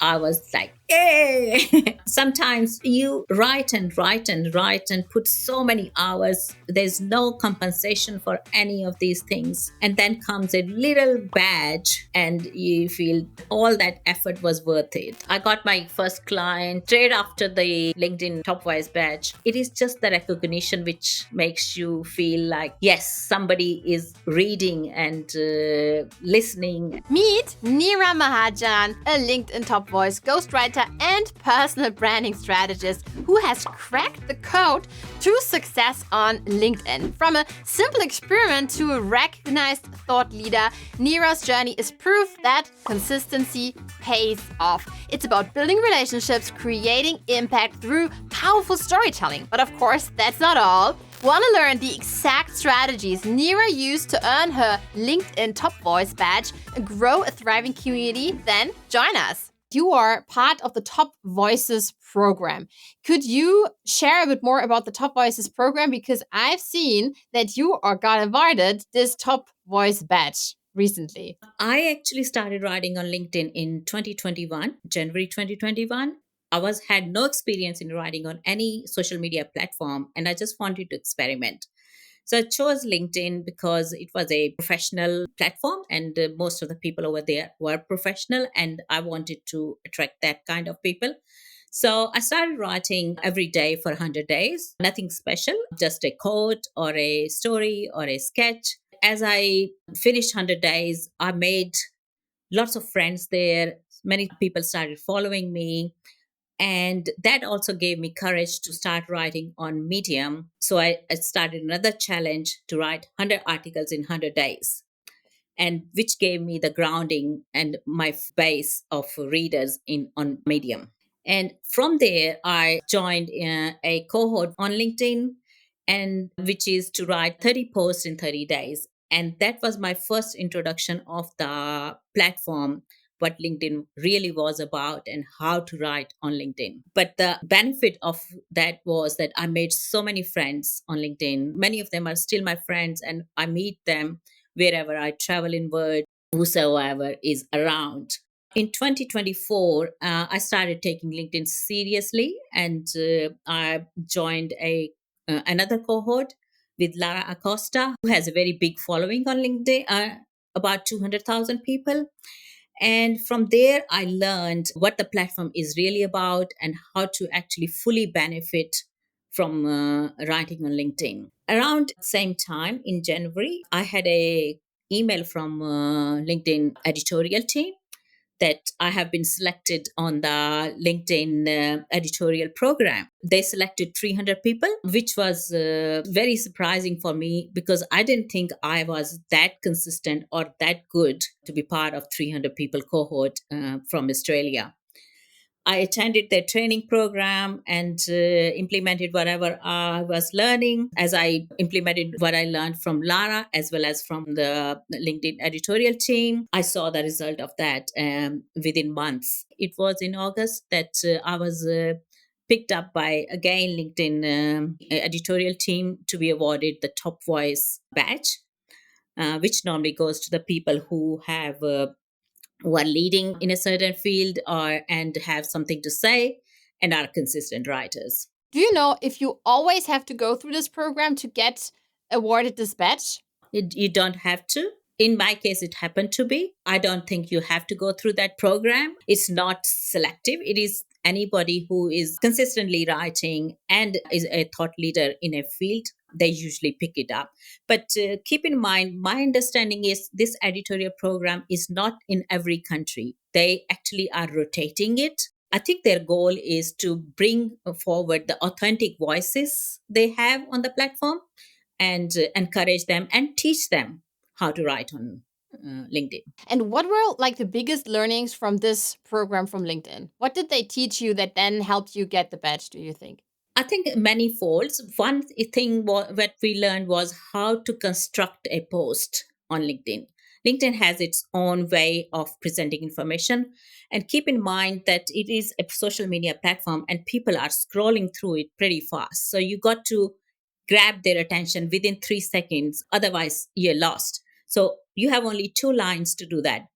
I was like, hey! Sometimes you write and write and write and put so many hours. There's no compensation for any of these things. And then comes a little badge, and you feel all that effort was worth it. I got my first client straight after the LinkedIn Top Voice badge. It is just the recognition which makes you feel like, yes, somebody is reading and listening. Meet Neera Mahajan, a LinkedIn top voice, ghostwriter, and personal branding strategist who has cracked the code to success on LinkedIn. From a simple experiment to a recognized thought leader, Neera's journey is proof that consistency pays off. It's about building relationships, creating impact through powerful storytelling. But of course, that's not all. Want to learn the exact strategies Neera used to earn her LinkedIn Top Voice badge and grow a thriving community? Then join us. You are part of the Top Voices program. Could you share a bit more about the Top Voices program? Because I've seen that you got awarded this Top Voice badge recently. I actually started writing on LinkedIn in 2021, January 2021. Had no experience in writing on any social media platform, and I just wanted to experiment. So I chose LinkedIn because it was a professional platform, and most of the people over there were professional, and I wanted to attract that kind of people. So I started writing every day for 100 days, nothing special, just a quote or a story or a sketch. As I finished 100 days, I made lots of friends there. Many people started following me. And that also gave me courage to start writing on Medium. So I started another challenge to write 100 articles in 100 days, and which gave me the grounding and my base of readers on Medium. And from there, I joined a cohort on LinkedIn, and which is to write 30 posts in 30 days. And that was my first introduction of the platform, what LinkedIn really was about and how to write on LinkedIn. But the benefit of that was that I made so many friends on LinkedIn. Many of them are still my friends, and I meet them wherever I travel in world, whosoever is around. In 2024, I started taking LinkedIn seriously, and I joined another cohort with Lara Acosta, who has a very big following on LinkedIn, about 200,000 people. And from there, I learned what the platform is really about and how to actually fully benefit from writing on LinkedIn. Around the same time in January, I had a email from LinkedIn editorial team that I have been selected on the LinkedIn editorial program. They selected 300 people, which was very surprising for me because I didn't think I was that consistent or that good to be part of 300 people cohort from Australia. I attended their training program and implemented whatever I was learning. As I implemented what I learned from Lara as well as from the LinkedIn editorial team, I saw the result of that within months. It was in August that I was picked up by, again, LinkedIn editorial team to be awarded the Top Voice badge, which normally goes to the people who are leading in a certain field or and have something to say and are consistent writers. Do you know if you always have to go through this program to get awarded this badge? You don't have to. In my case, it happened to be. I don't think you have to go through that program. It's not selective. It is anybody who is consistently writing and is a thought leader in a field. They usually pick it up. But keep in mind, my understanding is this editorial program is not in every country. They actually are rotating it. I think their goal is to bring forward the authentic voices they have on the platform and encourage them and teach them how to write on LinkedIn. And what were like the biggest learnings from this program from LinkedIn? What did they teach you that then helped you get the badge, do you think? I think many folds. One thing what we learned was how to construct a post on LinkedIn. LinkedIn has its own way of presenting information. And keep in mind that it is a social media platform and people are scrolling through it pretty fast. So you got to grab their attention within 3 seconds. Otherwise, you're lost. So you have only two lines to do that,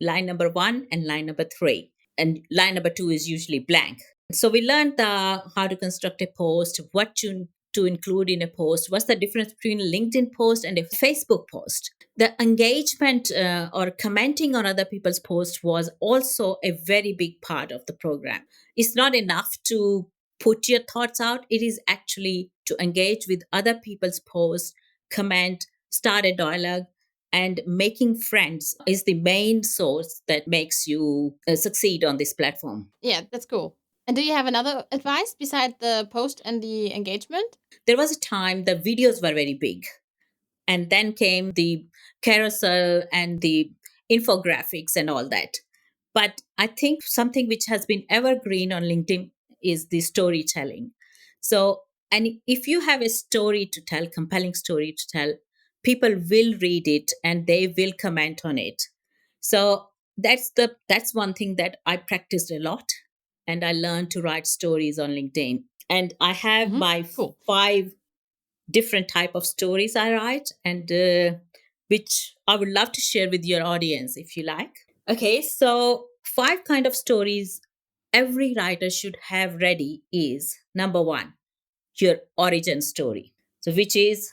line number 1 and line number 3. and line number two is usually blank. So we learned how to construct a post, what to include in a post, what's the difference between a LinkedIn post and a Facebook post. The engagement or commenting on other people's posts was also a very big part of the program. It's not enough to put your thoughts out, it is actually to engage with other people's posts, comment, start a dialogue, and making friends is the main source that makes you succeed on this platform. Yeah, that's cool. And do you have another advice beside the post and the engagement? There was a time the videos were very big, and then came the carousel and the infographics and all that. But I think something which has been evergreen on LinkedIn is the storytelling. So, and if you have a story to tell, compelling story to tell, people will read it and they will comment on it. So that's one thing that I practiced a lot, and I learned to write stories on LinkedIn. And I have Mm-hmm. my Cool. five different type of stories I write, and which I would love to share with your audience if you like. Okay, so five kind of stories every writer should have ready is number one, your origin story. So which is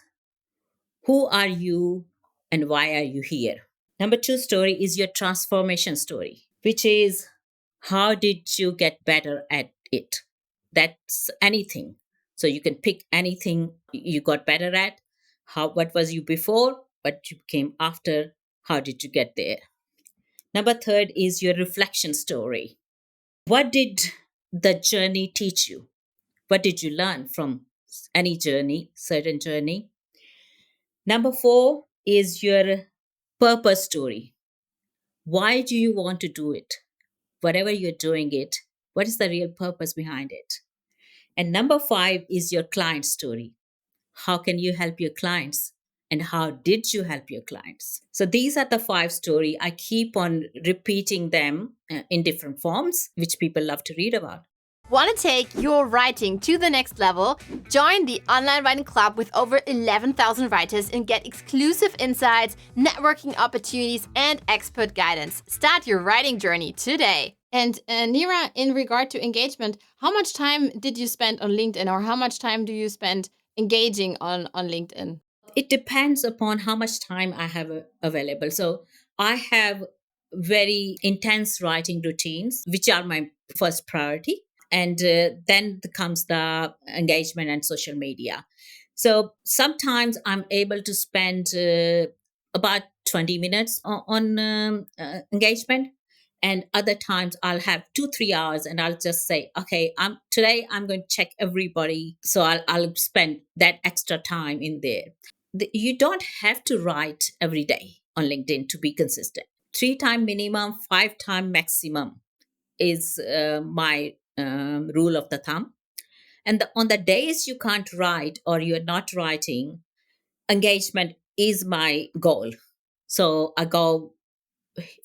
who are you and why are you here? Number two story is your transformation story, which is how did you get better at it? That's anything. So you can pick anything you got better at. How what was you before, what you became after, how did you get there? Number third is your reflection story. What did the journey teach you? What did you learn from any journey, certain journey? Number four is your purpose story. Why do you want to do it? Whatever you're doing it, what is the real purpose behind it? And number five is your client story. How can you help your clients? And how did you help your clients? So these are the five story. I keep on repeating them in different forms, which people love to read about. Want to take your writing to the next level? Join the online writing club with over 11,000 writers and get exclusive insights, networking opportunities, and expert guidance. Start your writing journey today. And Neera, in regard to engagement, how much time did you spend on LinkedIn, or how much time do you spend engaging on LinkedIn? It depends upon how much time I have available. So I have very intense writing routines, which are my first priority. And then comes the engagement and social media. So sometimes I'm able to spend about 20 minutes on engagement. And other times I'll have 2 3 hours and I'll just say, okay, I'm going to check everybody. So I'll spend that extra time in there. You don't have to write every day on LinkedIn to be consistent. 3 time minimum, 5 time maximum is my rule of the thumb. And on the days you can't write or you're not writing, engagement is my goal. So I go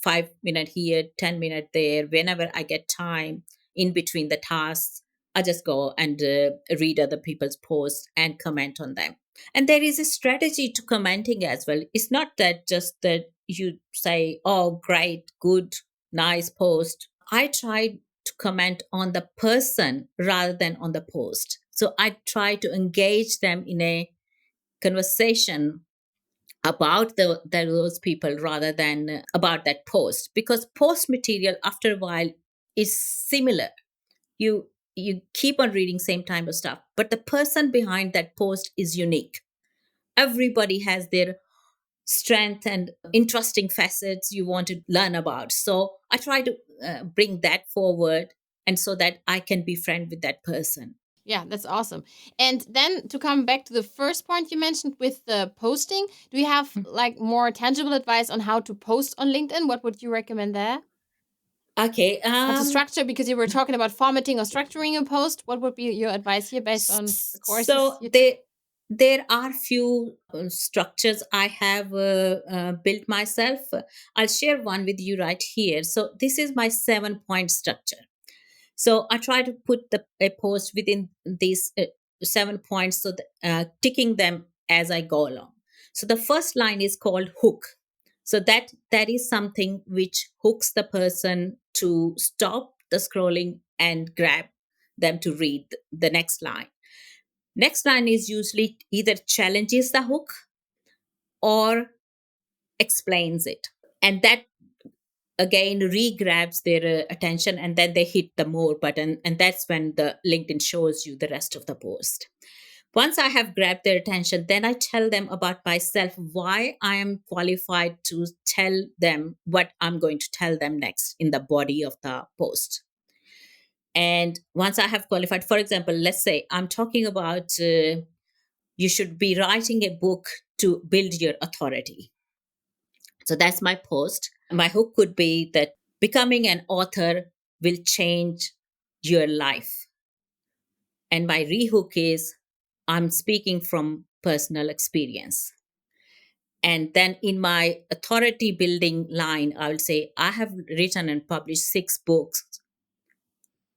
5 minutes here, 10 minutes there, whenever I get time in between the tasks. I just go and read other people's posts and comment on them. And there is a strategy to commenting as well. It's not that just that you say, oh, great, good, nice post. I try to comment on the person rather than on the post. So I try to engage them in a conversation about those people rather than about that post, because post material after a while is similar. You keep on reading same type of stuff, but the person behind that post is unique. Everybody has their strength and interesting facets you want to learn about. So I try to bring that forward, and so that I can be friend with that person. Yeah, that's awesome. And then to come back to the first point you mentioned with the posting, do you have like more tangible advice on how to post on LinkedIn? What would you recommend there? Okay. How to structure, because you were talking about formatting or structuring a post. What would be your advice here based on the courses So you took? there are few structures I have built myself. I'll share one with you right here. So this is my 7 point structure. So I try to put a post within these 7 points, so that, ticking them as I go along. So the first line is called hook. So that is something which hooks the person to stop the scrolling and grab them to read the next line. Next line is usually either challenges the hook or explains it. And that again re-grabs their attention, and then they hit the more button, and that's when the LinkedIn shows you the rest of the post. Once I have grabbed their attention, then I tell them about myself, why I am qualified to tell them what I'm going to tell them next in the body of the post. And once I have qualified, for example, let's say I'm talking about you should be writing a book to build your authority. So that's my post. My hook could be that becoming an author will change your life. And my rehook is I'm speaking from personal experience. And then in my authority building line, I will say I have written and published 6 books.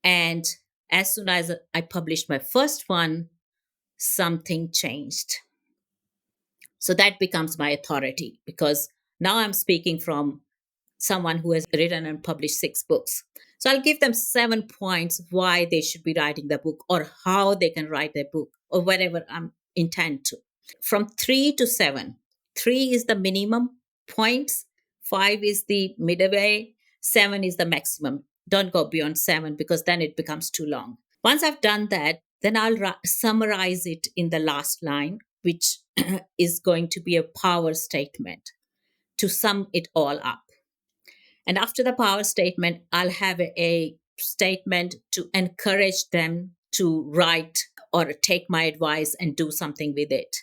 And as soon as I published my first one, something changed. So that becomes my authority because now I'm speaking from someone who has written and published 6 books. So I'll give them 7 points why they should be writing the book or how they can write their book or whatever I'm intent to. From 3 to 7. 3 is the minimum points, 5 is the midway, 7 is the maximum. Don't go beyond 7 because then it becomes too long. Once I've done that, then I'll summarize it in the last line, which is going to be a power statement to sum it all up. And after the power statement, I'll have a statement to encourage them to write or take my advice and do something with it.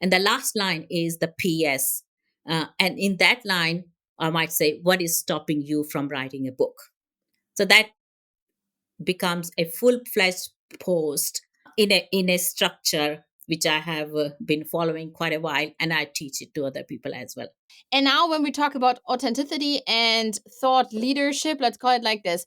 And the last line is the PS. And in that line, I might say, what is stopping you from writing a book? So that becomes a full-fledged post in a structure which I have been following quite a while, and I teach it to other people as well. And now, when we talk about authenticity and thought leadership, let's call it like this.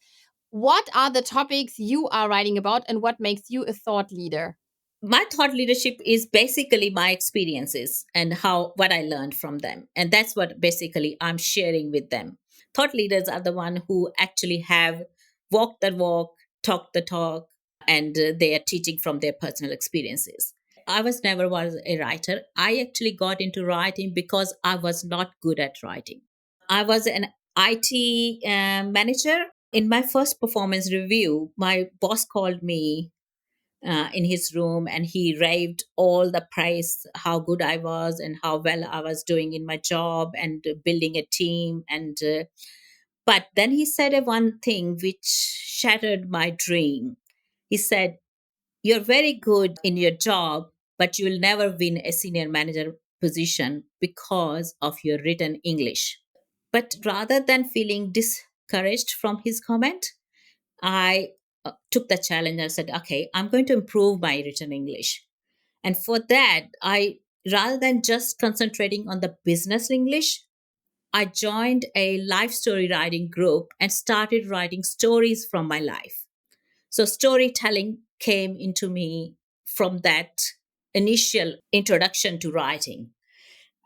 What are the topics you are writing about, and what makes you a thought leader? My thought leadership is basically my experiences and how what I learned from them, and that's what basically I'm sharing with them. Thought leaders are the one who actually have walked the walk, talked the talk, and they are teaching from their personal experiences. I was never was a writer. I actually got into writing because I was not good at writing. I was an IT manager. In my first performance review, my boss called me in his room and he raved all the praise how good I was and how well I was doing in my job and building a team. And but then he said a one thing which shattered my dream. He said, "You're very good in your job, but you will never win a senior manager position because of your written English." But rather than feeling discouraged from his comment, I took the challenge. I said, okay, I'm going to improve my written English. And for that, rather than just concentrating on the business English, I joined a life story writing group and started writing stories from my life. So storytelling came into me from that initial introduction to writing.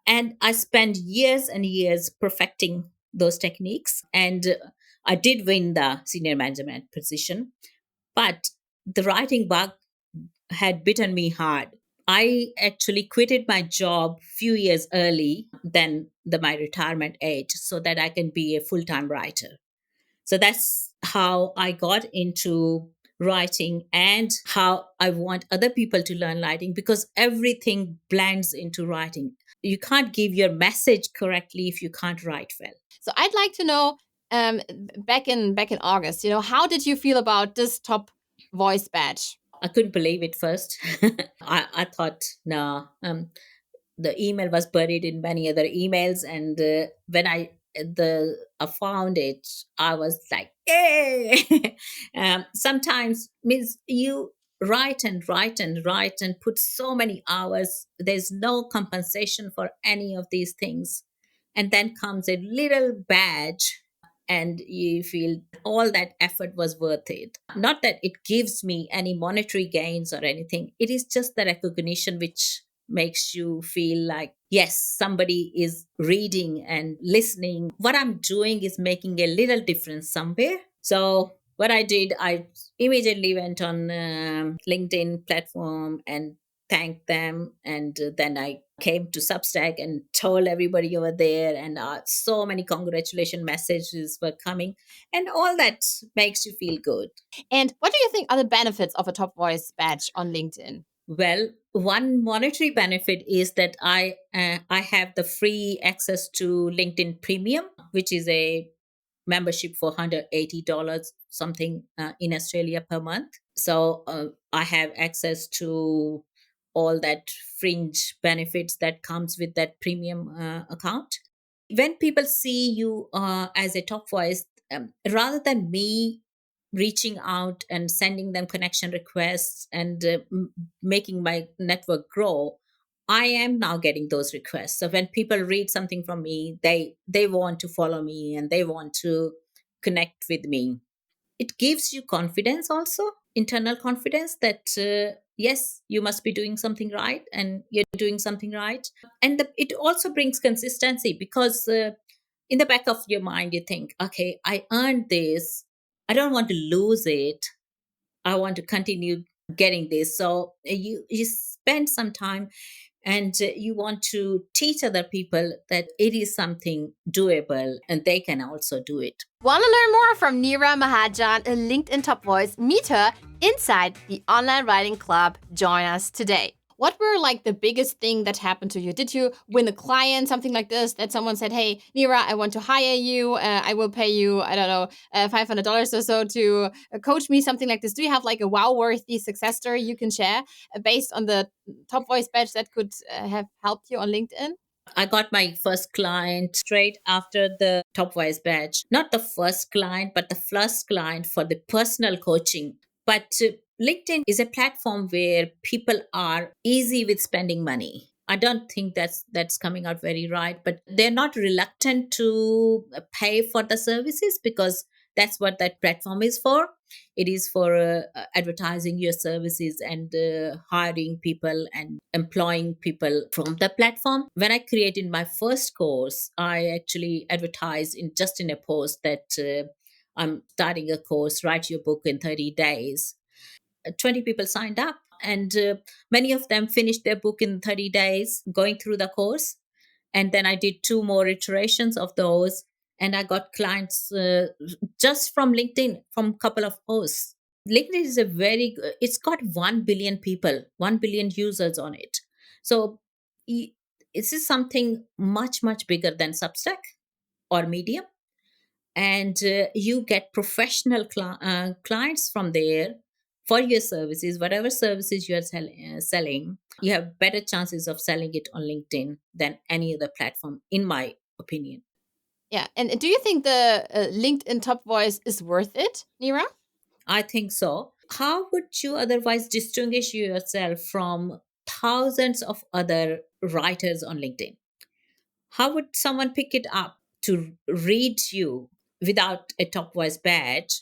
And I spent years and years perfecting those techniques. And I did win the senior management position, but the writing bug had bitten me hard. I actually quitted my job few years early than my retirement age so that I can be a full-time writer. So that's how I got into writing and how I want other people to learn writing because everything blends into writing. You can't give your message correctly if you can't write well. So I'd like to know, um, back in August, how did you feel about this top voice badge? I couldn't believe it first. I thought, no, the email was buried in many other emails, and when I found it, I was like, hey. Sometimes means you write and write and write and put so many hours. There's no compensation for any of these things, and then comes a little badge and you feel all that effort was worth it. Not that it gives me any monetary gains or anything, it is just the recognition which makes you feel like, yes, somebody is reading and listening. What I'm doing is making a little difference somewhere. So what I did, I immediately went on LinkedIn platform and thanked them, and then I came to Substack and told everybody over there, and so many congratulation messages were coming, and all that makes you feel good. And what do you think are the benefits of a top voice badge on LinkedIn? Well, one monetary benefit is that I have the free access to LinkedIn Premium, which is a membership for $180 something in Australia per month. So I have access to all that fringe benefits that comes with that premium account. When people see you as a top voice, rather than me reaching out and sending them connection requests and making my network grow, I am now getting those requests. So when people read something from me, they want to follow me and they want to connect with me. It gives you confidence also, internal confidence that yes, you must be doing something right and you're doing something right. And it also brings consistency because in the back of your mind you think, okay, I earned this, I don't want to lose it, I want to continue getting this. So you spend some time and you want to teach other people that it is something doable and they can also do it. Want to learn more from Neera Mahajan, a LinkedIn top voice? Meet her inside the Online Writing Club. Join us today. What were like the biggest thing that happened to you? Did you win a client, something like this, that someone said, hey, Neera, I want to hire you. I will pay you, I don't know, $500 or so to coach me, something like this. Do you have like a wow-worthy success story you can share based on the top voice badge that could have helped you on LinkedIn? I got my first client straight after the Top Voice badge. Not the first client, but the first client for the personal coaching. But LinkedIn is a platform where people are easy with spending money. I don't think that's coming out very right, but they're not reluctant to pay for the services because that's what that platform is for. It is for advertising your services and hiring people and employing people from the platform. When I created my first course, I actually advertised in a post that I'm starting a course, write your book in 30 days. 20 people signed up, and many of them finished their book in 30 days going through the course. And then I did two more iterations of those, and I got clients just from LinkedIn, from a couple of posts. LinkedIn is it's got 1 billion people, 1 billion users on it. So e- this is something much much bigger than Substack or Medium, and you get professional clients from there for your services. Whatever services you are selling, you have better chances of selling it on LinkedIn than any other platform, in my opinion. Yeah. And do you think the LinkedIn top voice is worth it, Neera? I think so. How would you otherwise distinguish yourself from thousands of other writers on LinkedIn? How would someone pick it up to read you without a top voice badge?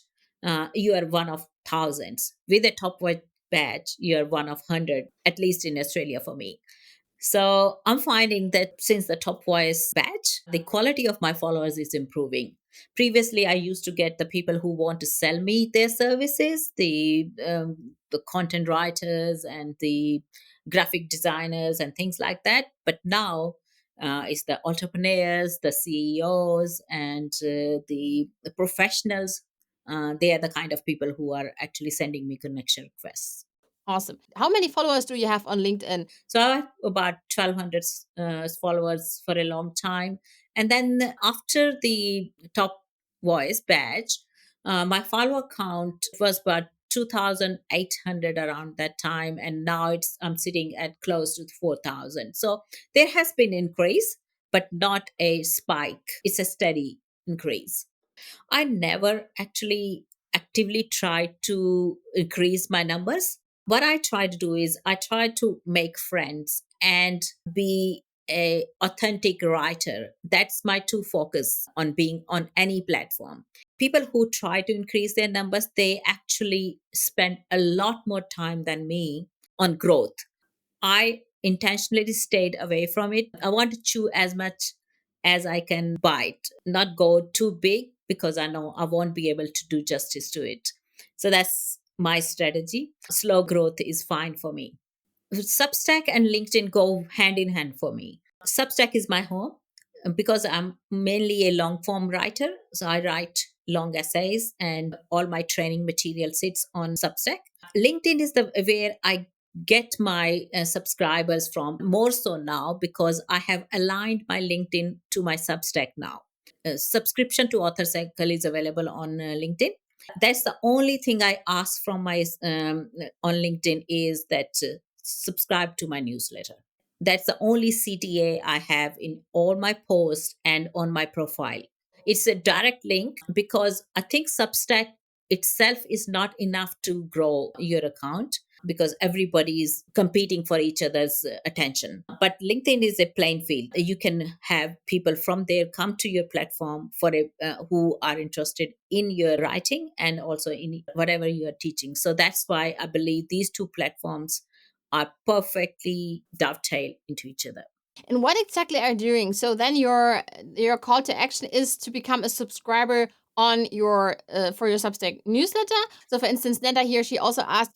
You are one of thousands. With a top voice badge, you are one of 100, at least in Australia for me. So I'm finding that since the top voice badge, the quality of my followers is improving. Previously, I used to get the people who want to sell me their services, the content writers and the graphic designers and things like that. But now it's the entrepreneurs, the CEOs, and the professionals. They are the kind of people who are actually sending me connection requests. Awesome. How many followers do you have on LinkedIn? So I have about 1,200 followers for a long time. And then after the top voice badge, my follower count was about 2,800 around that time. And now I'm sitting at close to 4,000. So there has been increase, but not a spike. It's a steady increase. I never actually actively try to increase my numbers. What I try to do is I try to make friends and be a authentic writer. That's my two focus on being on any platform. People who try to increase their numbers, they actually spend a lot more time than me on growth. I intentionally stayed away from it. I want to chew as much as I can bite, not go too big because I know I won't be able to do justice to it. So that's my strategy. Slow growth is fine for me. Substack and LinkedIn go hand in hand for me. Substack is my home because I'm mainly a long form writer. So I write long essays and all my training material sits on Substack. LinkedIn is the where I get my subscribers from more so now because I have aligned my LinkedIn to my Substack now. Subscription to Author Cycle is available on LinkedIn. That's the only thing I ask from my on LinkedIn is that subscribe to my newsletter. That's the only CTA I have in all my posts and on my profile. It's a direct link because I think Substack itself is not enough to grow your account because everybody is competing for each other's attention. But LinkedIn is a plain field. You can have people from there come to your platform for who are interested in your writing and also in whatever you are teaching. So that's why I believe these two platforms are perfectly dovetailed into each other. And what exactly are you doing? So then your call to action is to become a subscriber on your for your Substack newsletter. So for instance, Neda here, she also asked,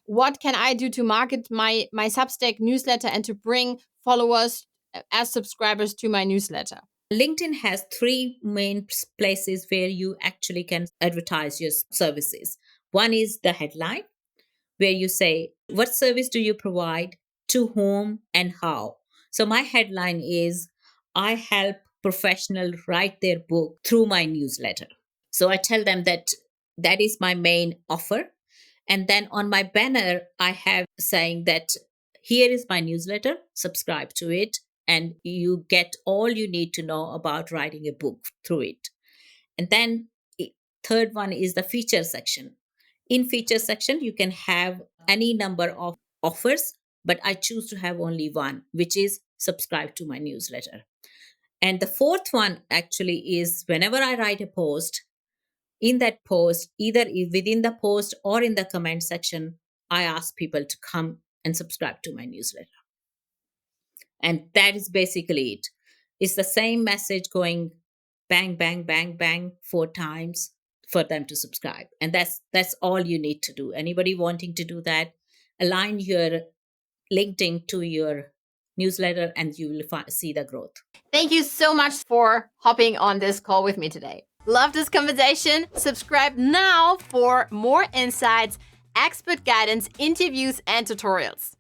what can I do to market my Substack newsletter and to bring followers as subscribers to my newsletter? LinkedIn has three main places where you actually can advertise your services. One is the headline, where you say, what service do you provide, to whom, and how? So my headline is, I help professionals write their book through my newsletter. So I tell them that that is my main offer. And then on my banner, I have saying that here is my newsletter, subscribe to it, and you get all you need to know about writing a book through it. And then third one is the feature section. In feature section, you can have any number of offers, but I choose to have only one, which is subscribe to my newsletter. And the fourth one actually is whenever I write a post, in that post, either within the post or in the comment section, I ask people to come and subscribe to my newsletter. And that is basically it. It's the same message going bang, bang, bang, bang 4 times for them to subscribe. And that's all you need to do. Anybody wanting to do that, align your LinkedIn to your newsletter and you will see the growth. Thank you so much for hopping on this call with me today. Love this conversation? Subscribe now for more insights, expert guidance, interviews, and tutorials.